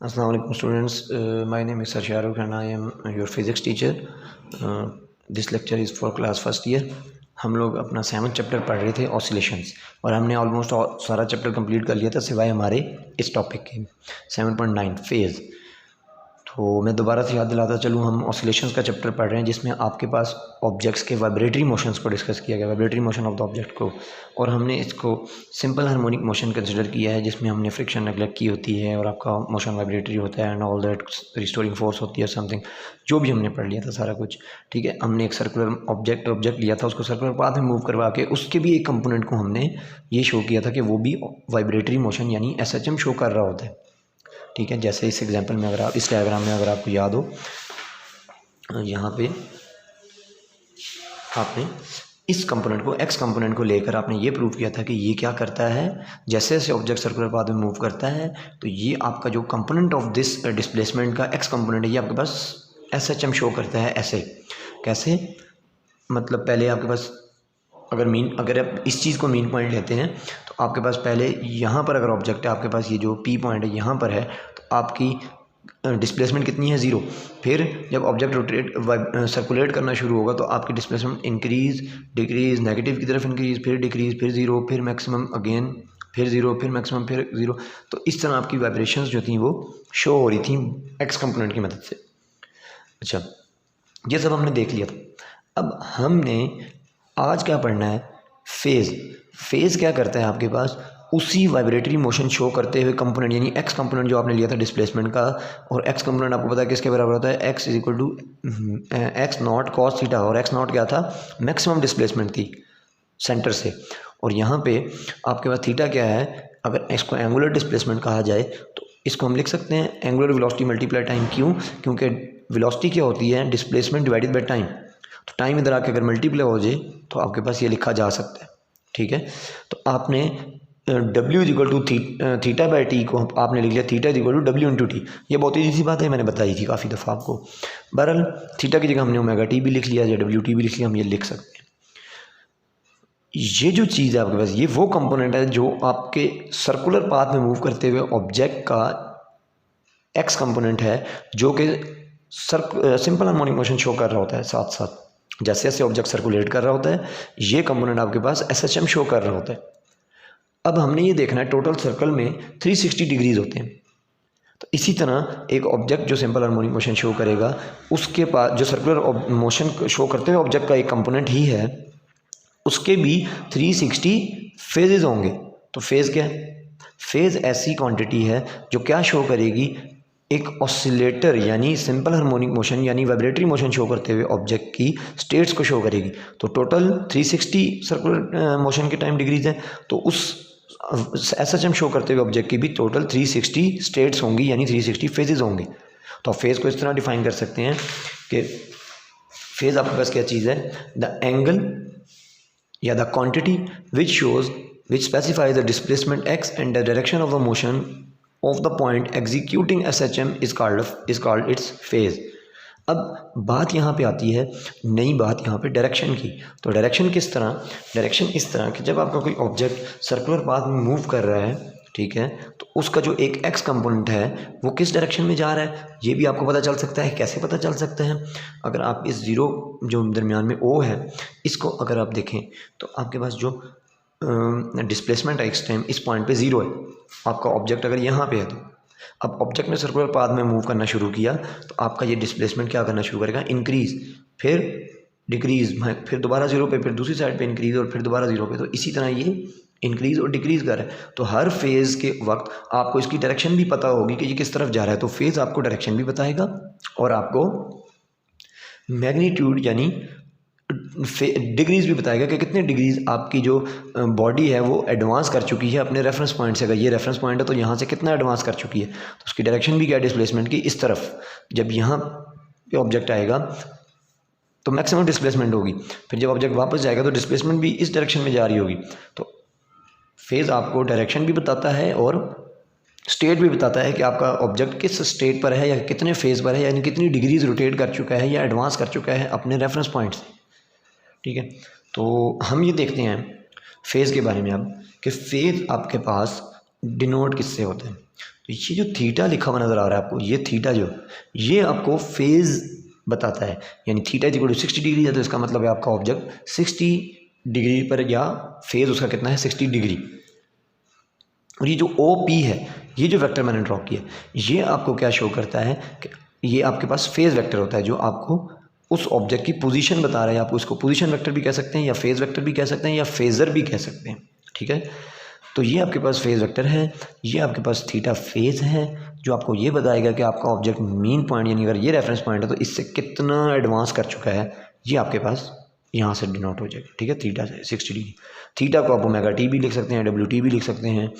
Assalamu alaikum students. My name is Sir Shahrukh and I am your physics teacher. This lecture is for class first year. हम लोग अपना 7th chapter पढ़ रहे थे oscillations और हमने ऑलमोस्ट सारा चैप्टर कंप्लीट कर लिया था सिवाय हमारे इस टॉपिक के 7.9 फेज़। तो मैं दोबारा से याद दिलाता चलूँ, हम ऑसिलेशंस का चैप्टर पढ़ रहे हैं जिसमें आपके पास ऑब्जेक्ट्स के वाइब्रेटरी मोशंस को डिस्कस किया गया, vibratory motion of the object को, और हमने इसको सिंपल हार्मोनिक मोशन कंसिडर किया है जिसमें हमने फ्रिक्शन नेगलेक्ट की होती है और आपका मोशन वाइब्रेटरी होता है and all that, restoring force होती है समथिंग, जो भी हमने पढ़ लिया था सारा कुछ। ठीक है, हमने एक सर्कुलर ऑब्जेक्ट लिया था, उसको सर्कुलर पाथ में मूव करवा के उसके भी एक कंपोनेंट को हमने ये शो किया था कि वो भी वाइब्रेटरी मोशन यानी SHM शो कर रहा होता है। ठीक है, जैसे इस एग्जांपल में अगर आप इस डायग्राम में अगर आपको याद हो, यहाँ पे आपने इस कंपोनेंट को एक्स कंपोनेंट को लेकर आपने ये प्रूव किया था कि ये क्या करता है, जैसे जैसे ऑब्जेक्ट सर्कुलर पाथ में मूव करता है तो ये आपका जो कंपोनेंट ऑफ दिस डिस्प्लेसमेंट का एक्स कंपोनेंट है ये आपके पास SHM शो करता है। ऐसे कैसे, मतलब पहले आपके पास अगर आप इस चीज़ को मीन पॉइंट लेते हैं तो आपके पास पहले यहाँ पर अगर ऑब्जेक्ट है आपके पास, ये जो P पॉइंट है यहाँ पर है, तो आपकी डिस्प्लेसमेंट कितनी है, 0। फिर जब ऑब्जेक्ट सर्कुलेट करना शुरू होगा तो आपकी डिस्प्लेसमेंट इंक्रीज डिक्रीज, नेगेटिव की तरफ इंक्रीज, फिर डिक्रीज, फिर 0, फिर मैक्सिमम अगेन, फिर 0, फिर मैक्सिमम, फिर 0। तो इस तरह आपकी वाइब्रेशंस जो थी वो शो हो रही थी एक्स कंपोनेंट की मदद से। अच्छा, ये सब हमने देख लिया था। अब हमने आज क्या पढ़ना है, फेज़। फेज़ क्या करता है आपके पास, उसी वाइब्रेटरी मोशन शो करते हुए कंपोनेंट यानी एक्स कंपोनेंट जो आपने लिया था डिस्प्लेसमेंट का, और एक्स कंपोनेंट आपको पता है किसके बराबर होता है, x is equal to x naught cos theta, और एक्स नॉट क्या था, मैक्सिमम डिस्प्लेसमेंट थी सेंटर से, और यहाँ पे आपके पास थीटा क्या है, अगर इसको एंगुलर डिस्प्लेसमेंट कहा जाए तो इसको हम लिख सकते हैं एंगुलर वेलोसिटी मल्टीप्लाई टाइम। क्यों? क्योंकि वेलोसिटी क्या होती है, डिस्प्लेसमेंट डिवाइडेड बाय टाइम। तो टाइम इधर आके अगर मल्टीप्लाई हो जाए तो आपके पास ये लिखा जा सकता है। ठीक है, तो आपने W is equal to theta by t को आपने लिख लिया theta is equal to W into t. ये बहुत ईजी सी बात है, मैंने बताई थी काफ़ी दफ़ा आपको। बहरहाल थीटा की जगह हमने ओमेगा टी भी लिख लिया या WT भी लिख लिया, हम ये लिख सकते हैं। ये जो चीज़ है आपके पास, ये वो कंपोनेंट है जो आपके सर्कुलर पाथ में मूव करते हुए ऑब्जेक्ट का एक्स कंपोनेंट है, जो कि सिंपल हार्मोनिक मोशन शो कर रहा होता है। साथ साथ जैसे जैसे ऑब्जेक्ट सर्कुलेट कर रहा होता है ये कंपोनेंट आपके पास SHM शो कर रहा होता है। अब हमने ये देखना है टोटल सर्कल में 360 डिग्रीज होते हैं, तो इसी तरह एक ऑब्जेक्ट जो सिंपल हार्मोनिक मोशन शो करेगा उसके पास जो सर्कुलर मोशन शो करते हुए ऑब्जेक्ट का एक कंपोनेंट ही है, उसके भी 360 फेजेस होंगे। तो फेज़ क्या है, फेज़ ऐसी क्वांटिटी है जो क्या शो करेगी, एक ऑसिलेटर यानी सिंपल हार्मोनिक मोशन यानी वाइब्रेटरी मोशन शो करते हुए ऑब्जेक्ट की स्टेट्स को शो करेगी। तो टोटल 360 सर्कुलर मोशन के टाइम डिग्रीज है, तो उस SHM शो करते हुए ऑब्जेक्ट की भी टोटल 360 स्टेट्स होंगी यानी 360 फेजेस होंगे। तो फेज़ को इस तरह डिफाइन कर सकते हैं कि फेज़ आपके पास क्या चीज़ है, द एंगल या the quantity which specifies the displacement x and the direction of the motion of the point executing SHM is called its phase। अब बात यहाँ पे आती है, नई बात यहाँ पे डायरेक्शन की। तो डायरेक्शन किस तरह, डायरेक्शन इस तरह कि जब आपका कोई ऑब्जेक्ट सर्कुलर पाथ में मूव कर रहा है, ठीक है, तो उसका जो एक एक्स कंपोनेंट है वो किस डायरेक्शन में जा रहा है ये भी आपको पता चल सकता है। कैसे पता चल सकता है, अगर आप इस ज़ीरो जो दरमियान में O है इसको अगर आप देखें तो आपके पास जो डिस्प्लेसमेंट है इस टाइम इस पॉइंट पे 0 है, आपका ऑब्जेक्ट अगर यहाँ पे है, तो अब ऑब्जेक्ट ने सर्कुलर पाथ में मूव करना शुरू किया तो आपका ये डिस्प्लेसमेंट क्या करना शुरू करेगा, इंक्रीज़, फिर डिक्रीज़, फिर दोबारा 0 पे, फिर दूसरी साइड पे इंक्रीज़ और फिर दोबारा 0 पे। तो इसी तरह ये इंक्रीज़ और डिक्रीज़ कर रहा है। तो हर फेज़ के वक्त आपको इसकी डायरेक्शन भी पता होगी कि ये किस तरफ जा रहा है। तो फेज़ आपको डायरेक्शन भी बताएगा और आपको मैग्नीट्यूड यानी डिग्रीज़ भी बताएगा कि कितने डिग्रीज़ आपकी जो बॉडी है वो एडवांस कर चुकी है अपने रेफरेंस पॉइंट से। अगर ये रेफरेंस पॉइंट है तो यहाँ से कितना एडवांस कर चुकी है, तो उसकी डायरेक्शन भी क्या है डिस्प्लेसमेंट की, इस तरफ। जब यहाँ पे ऑब्जेक्ट आएगा तो मैक्सिमम डिस्प्लेसमेंट होगी, फिर जब ऑब्जेक्ट वापस जाएगा तो डिस्प्लेसमेंट भी इस डायरेक्शन में जा रही होगी। तो फेज़ आपको डायरेक्शन भी बताता है और स्टेट भी बताता है कि आपका ऑब्जेक्ट किस स्टेट पर है या कितने फेज़ पर है, यानी कितनी डिग्रीज रोटेट कर चुका है या एडवांस कर चुका है अपने रेफरेंस पॉइंट से। ठीक है, तो हम ये देखते हैं फेज़ के बारे में अब कि फेज़ आपके पास डिनोट किससे होता है। तो ये जो थीटा लिखा हुआ नज़र आ रहा है आपको, ये थीटा जो ये आपको फेज़ बताता है, यानी थीटा इक्वल टू 60 डिग्री है, तो इसका मतलब है आपका ऑब्जेक्ट 60 डिग्री पर, या फेज़ उसका कितना है 60 डिग्री। और ये जो ओ पी है, ये जो वेक्टर मैंने ड्रॉ किया, ये आपको क्या शो करता है कि ये आपके पास फेज़ वेक्टर होता है जो आपको उस ऑब्जेक्ट की पोजीशन बता रहा है। आप उसको पोजीशन वेक्टर भी कह सकते हैं, या फेज़ वेक्टर भी कह सकते हैं, या फेज़र भी कह सकते हैं, ठीक है। तो ये आपके पास फेज़ वेक्टर है, ये आपके पास थीटा फेज़ है, जो आपको ये बताएगा कि आपका ऑब्जेक्ट मीन पॉइंट, यानी अगर ये रेफरेंस पॉइंट है तो इससे कितना एडवांस कर चुका है, ये आपके पास यहाँ से डिनोट हो जाएगा, ठीक है, थीटा से 60 डिग्री। थीटा को आप ओमेगा टी भी लिख सकते हैं, डब्ल्यू टी भी लिख सकते हैं,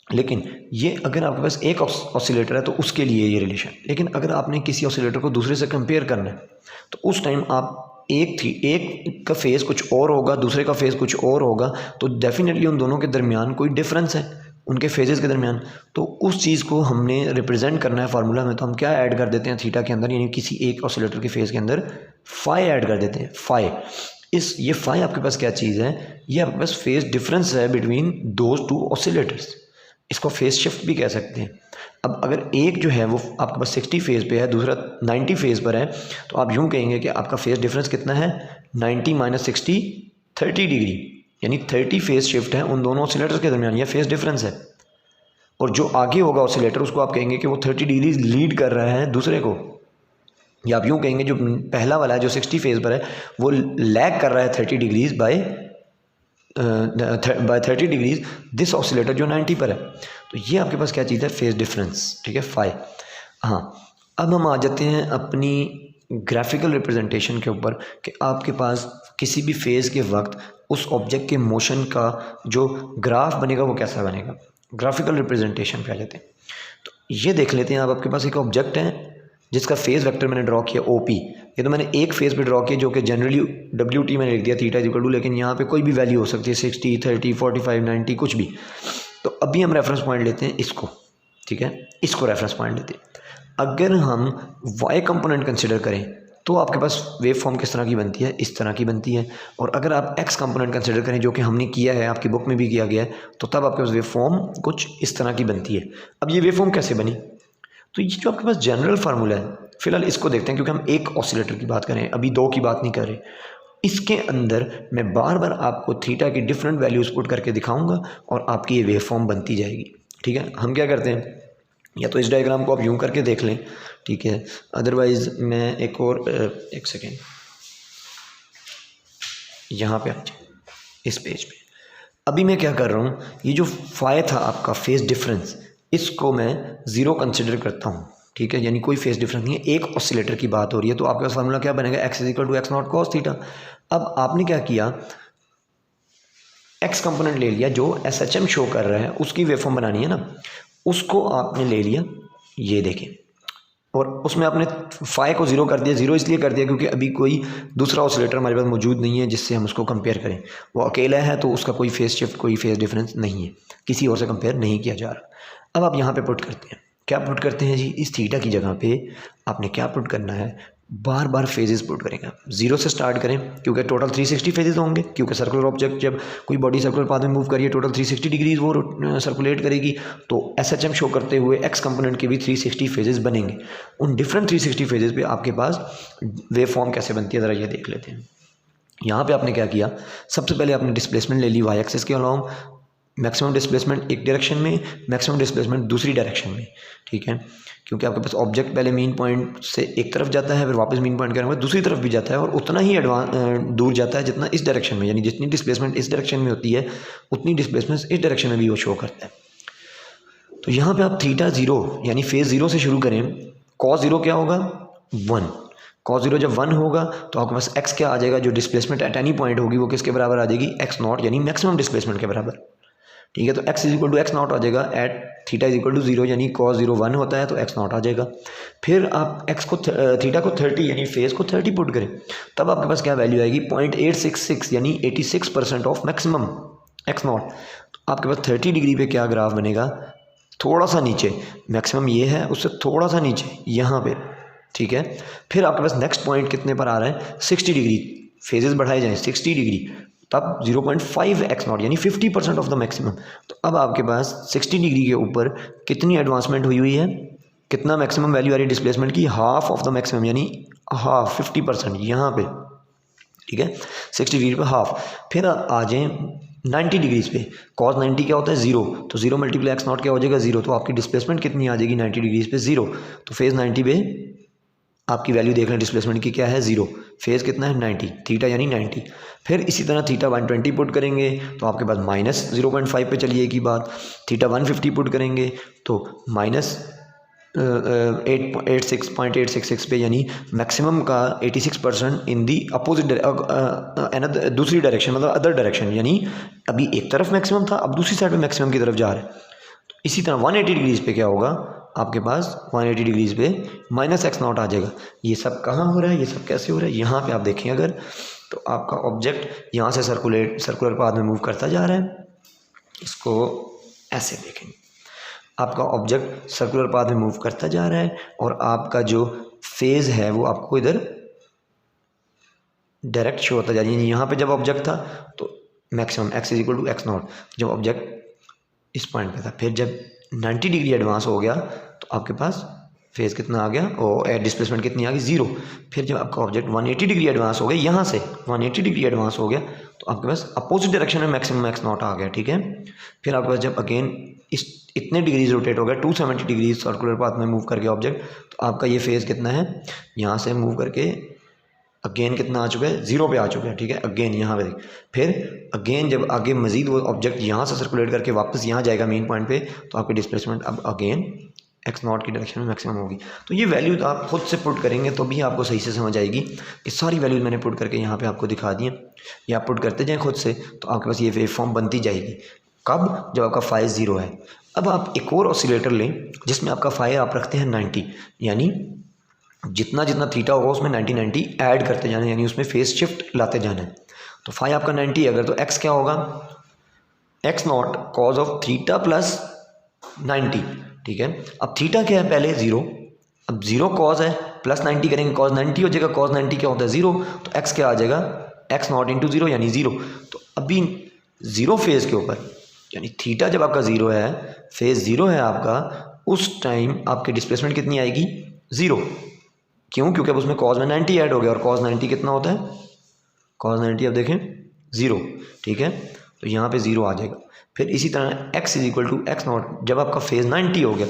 लेकिन ये अगर आपके पास एक ऑसिलेटर है तो उसके लिए ये रिलेशन। लेकिन अगर आपने किसी ऑसिलेटर को दूसरे से कंपेयर करना है तो उस टाइम आप एक का फेज़ कुछ और होगा, दूसरे का फेज़ कुछ और होगा, तो डेफिनेटली उन दोनों के दरमियान कोई डिफरेंस है, उनके फेजेस के दरमियान। तो उस चीज़ को हमने रिप्रेजेंट करना है फार्मूला में, तो हम क्या ऐड कर देते हैं थीटा के अंदर, यानी किसी एक ऑसिलेटर के फेज़ के अंदर फाई ऐड कर देते हैं, फाई। ये फाई आपके पास क्या चीज़ है, ये आपके पास फेज़ डिफरेंस है बिटवीन दोज टू ऑसिलेटर्स, इसको फेज़ शिफ्ट भी कह सकते हैं। अब अगर एक जो है वो आपके पास 60 फेज़ पे है, दूसरा 90 फेज़ पर है, तो आप यूँ कहेंगे कि आपका फेज़ डिफरेंस कितना है, 90 माइनस 60 30 डिग्री, यानी 30 फेज़ शिफ्ट है उन दोनों ऑसिलेटर्स के दरमियान, यह फेज़ डिफरेंस है। और जो आगे होगा ऑसिलेटर, उसको आप कहेंगे कि वो 30 डिग्री लीड कर रहा है दूसरे को, या आप यूँ कहेंगे जो पहला वाला है जो 60 फेज़ पर है वो लैग कर रहा है 30 degrees by 30 degrees this oscillator जो 90 पर है। तो ये आपके पास क्या चीज़ है, फेज़ डिफरेंस, ठीक है, फाई। हाँ, अब हम आ जाते हैं अपनी ग्राफिकल रिप्रेजेंटेशन के ऊपर कि आपके पास किसी भी फेज़ के वक्त उस ऑब्जेक्ट के मोशन का जो ग्राफ बनेगा वो कैसा बनेगा। ग्राफिकल रिप्रेजेंटेशन पे आ जाते हैं। तो ये देख लेते हैं, आपके पास एक ऑब्जेक्ट है जिसका फेज़ वेक्टर मैंने ड्रॉ किया ओ पी। ये तो मैंने एक फेज़ पे ड्रॉ किया जो कि जनरली डब्ल्यू टी मैंने लिख दिया थीटा इक्वल टू, लेकिन यहाँ पे कोई भी वैल्यू हो सकती है 60 30 45 90 कुछ भी। तो अभी हम रेफरेंस पॉइंट लेते हैं इसको, ठीक है, इसको रेफरेंस पॉइंट लेते हैं। अगर हम वाई कंपोनेंट कंसिडर करें तो आपके पास वेव फॉर्म किस तरह की बनती है, इस तरह की बनती है। और अगर आप एक्स कंपोनेंट कंसिडर करें, जो कि हमने किया है, आपकी बुक में भी किया गया है, तो तब आपके पास वेव फॉर्म कुछ इस तरह की बनती है। अब ये वेव फॉर्म कैसे बनी, तो ये जो आपके पास जनरल फार्मूला है, फिलहाल इसको देखते हैं क्योंकि हम एक ऑसिलेटर की बात करें, अभी दो की बात नहीं कर रहे। इसके अंदर मैं बार बार आपको थीटा की डिफरेंट वैल्यूज़ पुट करके दिखाऊंगा और आपकी ये वेव फॉर्म बनती जाएगी, ठीक है। हम क्या करते हैं, या तो इस डायग्राम को आप यूं करके देख लें, ठीक है, अदरवाइज़ मैं एक और एक सेकेंड यहाँ पे आ जाए इस पेज पे। अभी मैं क्या कर रहा हूँ, ये जो फाई था आपका फेज़ डिफरेंस, इसको मैं ज़ीरो कंसिडर करता हूँ, ठीक है, यानी कोई फेज़ डिफरेंस नहीं है, एक ऑसिलेटर की बात हो रही है। तो आपके पास फार्मूला क्या बनेगा, x is equal to x naught cos theta. अब आपने क्या किया, एक्स कंपोनेंट ले लिया जो एस एच एम शो कर रहा है, उसकी वेवफॉर्म बनानी है ना, उसको आपने ले लिया, ये देखें, और उसमें आपने फाई को ज़ीरो कर दिया। ज़ीरो इसलिए कर दिया क्योंकि अभी कोई दूसरा ऑसिलेटर हमारे पास मौजूद नहीं है जिससे हम उसको कंपेयर करें। वो अकेला है तो उसका कोई फेज़ शिफ्ट, कोई फेज़ डिफरेंस नहीं है, किसी और से कंपेयर नहीं किया जा रहा। अब आप यहाँ पे पुट करते हैं, क्या पुट करते हैं जी, इस थीटा की जगह पे आपने क्या पुट करना है, बार बार फेजेस पुट करेंगे। आप जीरो से स्टार्ट करें क्योंकि टोटल 360 फेजेस होंगे, क्योंकि सर्कुलर ऑब्जेक्ट जब कोई बॉडी सर्कुलर पाथ में मूव करिए टोटल 360 डिग्रीज वो सर्कुलेट करेगी, तो एसएचएम शो करते हुए एक्स कंपोनेंट के भी 360 फेजेस बनेंगे। उन डिफरेंट 360 फेजेस पे आपके पास वेव फॉर्म कैसे बनती है ज़रा ये देख लेते हैं। यहाँ पे आपने क्या किया, सबसे पहले आपने डिस्प्लेसमेंट ले ली वाई एक्सिस के अलाउंग, मैक्सिमम डिस्प्लेसमेंट एक डायरेक्शन में, मैक्सिमम डिस्प्लेसमेंट दूसरी डायरेक्शन में, ठीक है, क्योंकि आपके पास ऑब्जेक्ट पहले मीन पॉइंट से एक तरफ जाता है, फिर वापस मीन पॉइंट के बाद दूसरी तरफ भी जाता है, और उतना ही दूर जाता है जितना इस डायरेक्शन में, यानी जितनी डिस्प्लेसमेंट इस डायरेक्शन में होती है उतनी डिस्प्लेसमेंट इस डायरेक्शन में भी वो शो करता है। तो यहाँ पे आप थीटा जीरो यानी फेज जीरो से शुरू करें, कॉस जीरो क्या होगा 1, कॉस जीरो जब 1 होगा तो आपके पास एक्स क्या आ जाएगा, जो डिस्प्लेसमेंट एट एनी पॉइंट होगी वो किसके बराबर आ जाएगी, एक्स नॉट, यानी मैक्सिमम डिस्प्लेसमेंट के बराबर, ठीक है। तो x is equal to x nought आ जाएगा at theta is equal to 0, यानी कॉस 0 1 होता है तो x नॉट आ जाएगा। फिर आप x को थीटा को 30 यानी फेज को 30 पुट करें, तब आपके पास क्या वैल्यू आएगी 0.866 यानी 86% ऑफ मैक्सिमम x नॉट। तो आपके पास 30 डिग्री पे क्या ग्राफ बनेगा, थोड़ा सा नीचे, मैक्सिमम ये है उससे थोड़ा सा नीचे यहाँ पे, ठीक है। फिर आपके पास नेक्स्ट पॉइंट कितने पर आ रहा है 60 डिग्री, फेजेस बढ़ाए जाएँ 60 डिग्री, तब 0.5x0 यानी 50% ऑफ द मैक्सिमम। तो अब आपके पास 60 डिग्री के ऊपर कितनी एडवांसमेंट हुई है, कितना मैक्सिमम वैल्यू आ रही है डिस्प्लेसमेंट की, हाफ ऑफ द मैक्सिमम यानी हाफ 50% यहाँ पे, ठीक है 60 डिग्री पे हाफ। फिर आ जाएँ 90 डिग्रीज पे, cos 90 क्या होता है 0, तो 0 मल्टीप्लाई x0 क्या हो जाएगा 0, तो आपकी डिस्प्लेसमेंट कितनी आ जाएगी 90 डिग्रीज पे 0। तो फेज़ 90 पे आपकी वैल्यू देख लें डिस्प्लेसमेंट की क्या है 0, फेज़ कितना है 90, थीटा यानी 90। फिर इसी तरह थीटा 120 पुट करेंगे तो आपके पास माइनस 0.5 पे चलिए की बात, थीटा 150 पुट करेंगे तो माइनस 86.866 पे, यानी मैक्सिमम का 86% इन दी अपोजिट दूसरी डायरेक्शन, मतलब अदर डायरेक्शन, यानी अभी एक तरफ मैक्सिमम था अब दूसरी साइड पे मैक्सिमम की तरफ जा रहा है। तो इसी तरह 180 डिग्रीज पे क्या होगा आपके पास, 180 डिग्रीज पे माइनस x0 आ जाएगा। ये सब कहाँ हो रहा है, ये सब कैसे हो रहा है, यहाँ पे आप देखें अगर तो आपका ऑब्जेक्ट यहाँ से सर्कुलर पाथ में मूव करता जा रहा है, इसको ऐसे देखेंगे, आपका ऑब्जेक्ट सर्कुलर पाथ में मूव करता जा रहा है और आपका जो फेज़ है वो आपको इधर डायरेक्ट शो होता जा रहा है। यहाँ पे जब ऑब्जेक्ट था तो maximum x is equal to x0 जब ऑब्जेक्ट इस पॉइंट पे था, फिर जब 90 डिग्री एडवांस हो गया तो आपके पास फेज़ कितना आ गया और डिस्प्लेसमेंट कितनी आ गई 0। फिर जब आपका ऑब्जेक्ट 180 डिग्री एडवांस हो गया, यहाँ से 180 डिग्री एडवांस हो गया तो आपके पास अपोजिट डायरेक्शन में मैक्सिमम x0 आ गया, ठीक है। फिर आपके पास जब अगेन इस इतने डिग्रीज रोटेट हो गया 270 डिग्री सर्कुलर पाथ में मूव करके ऑब्जेक्ट, तो आपका ये फेज़ कितना है, यहाँ से मूव करके अगेन कितना आ चुका है 0 पे आ चुका है, ठीक है। अगेन यहाँ पे फिर अगेन जब आगे मजीद वो ऑब्जेक्ट यहाँ से सर्कुलेट करके वापस यहाँ जाएगा मेन पॉइंट पे, तो आपकी डिस्प्लेसमेंट अब अगेन x0 की डायरेक्शन में मैक्सिमम होगी। तो ये वैल्यूज आप खुद से पुट करेंगे तो भी आपको सही से समझ आएगी। ये सारी वैल्यूज मैंने पुट करके यहाँ पे आपको दिखा दी हैं, ये आप पुट करते जाएँ खुद से तो आपके पास ये वेव फॉर्म बनती जाएगी। कब, जब आपका फाई 0 है। अब आप एक और ऑसिलेटर लें जिसमें आपका फाई आप रखते हैं 90, यानी जितना जितना थीटा होगा उसमें 90 ऐड करते जाना है, यानी उसमें फेस शिफ्ट लाते जाना है। तो फाई आपका 90 अगर, तो x क्या होगा, x0 cause of theta plus 90, ठीक है। अब थीटा क्या है पहले 0, अब 0 कॉज है प्लस 90 करेंगे कॉज 90 हो जाएगा, कॉज 90 क्या होता है 0, तो x क्या आ जाएगा x0 इंटू 0 यानी 0। तो अभी 0 फेज़ के ऊपर, यानी थीटा जब आपका 0 है, फेज़ 0 है आपका, उस टाइम आपकी डिस्प्लेसमेंट कितनी आएगी 0। क्यों, क्योंकि अब उसमें कॉज में 90 ऐड हो गया और कॉज 90 कितना होता है, कॉज 90 अब देखें 0, ठीक है। तो यहाँ पे 0 आ जाएगा। फिर इसी तरह x is equal to x0 जब आपका फेज़ 90 हो गया,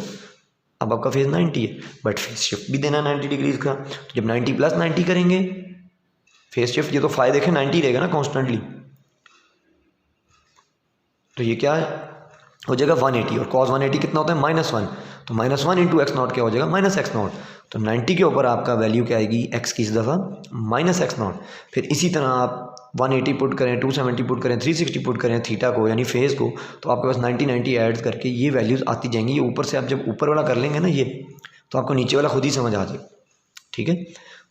अब आपका फेज़ 90 है बट फेज़ शिफ्ट भी देना 90 डिग्रीज का, तो जब 90 प्लस 90 करेंगे फेज़ शिफ्ट, ये तो फाई देखें 90 रहेगा ना कॉन्स्टेंटली, तो ये क्या हो जाएगा 180 और cos 180 कितना होता है -1, तो -1 इंटू x0 क्या हो जाएगा -x0। तो 90 के ऊपर आपका वैल्यू क्या आएगी x की इस दफ़ा -x0। फिर इसी तरह आप 180 पुट करें, 270 पुट करें, 360 पुट करें थीटा को यानी फेज़ को, तो आपके पास 90 ऐड करके ये वैल्यूज़ आती जाएंगी। ये ऊपर से आप जब ऊपर वाला कर लेंगे ना ये, तो आपको नीचे वाला खुद ही समझ आ जाएगा, ठीक है।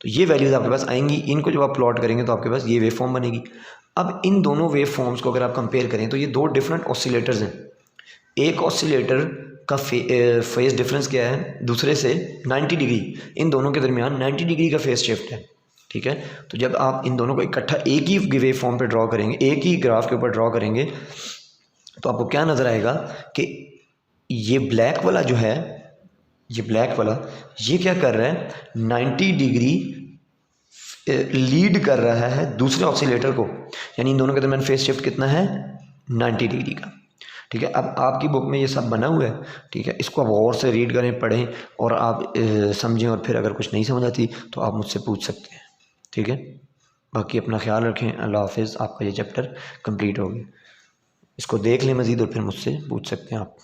तो ये वैल्यूज़ आपके पास आएंगी, इनको जब आप प्लॉट करेंगे तो आपके पास ये वेव फॉर्म बनेगी। अब इन दोनों वेव फॉर्म्स को अगर आप कंपेयर करें तो ये दो डिफरेंट ऑसिलेटर्स हैं। एक ऑसिलेटर का फेज़ डिफरेंस क्या है दूसरे से 90 डिग्री, इन दोनों के दरमियान 90 डिग्री का फेज़ शिफ्ट है, ठीक है। तो जब आप इन दोनों को इकट्ठा एक ही वेव फॉर्म पे ड्रॉ करेंगे, एक ही ग्राफ के ऊपर ड्रॉ करेंगे, तो आपको क्या नज़र आएगा कि ये ब्लैक वाला जो है, ये ब्लैक वाला ये क्या कर रहा है 90 डिग्री लीड कर रहा है दूसरे ऑसिलेटर को, यानी इन दोनों के दरमियान फेज़ शिफ्ट कितना है 90 डिग्री का, ठीक है। अब आपकी बुक में ये सब बना हुआ है, ठीक है। इसको आप गौर से रीड करें, पढ़ें और आप समझें, और फिर अगर कुछ नहीं समझ आती तो आप मुझसे पूछ सकते हैं, ठीक है। बाकी अपना ख्याल रखें। अल्लाह हाफिज़। आपका ये चैप्टर कंप्लीट हो गया, इसको देख लें मज़ीद और फिर मुझसे पूछ सकते हैं आप।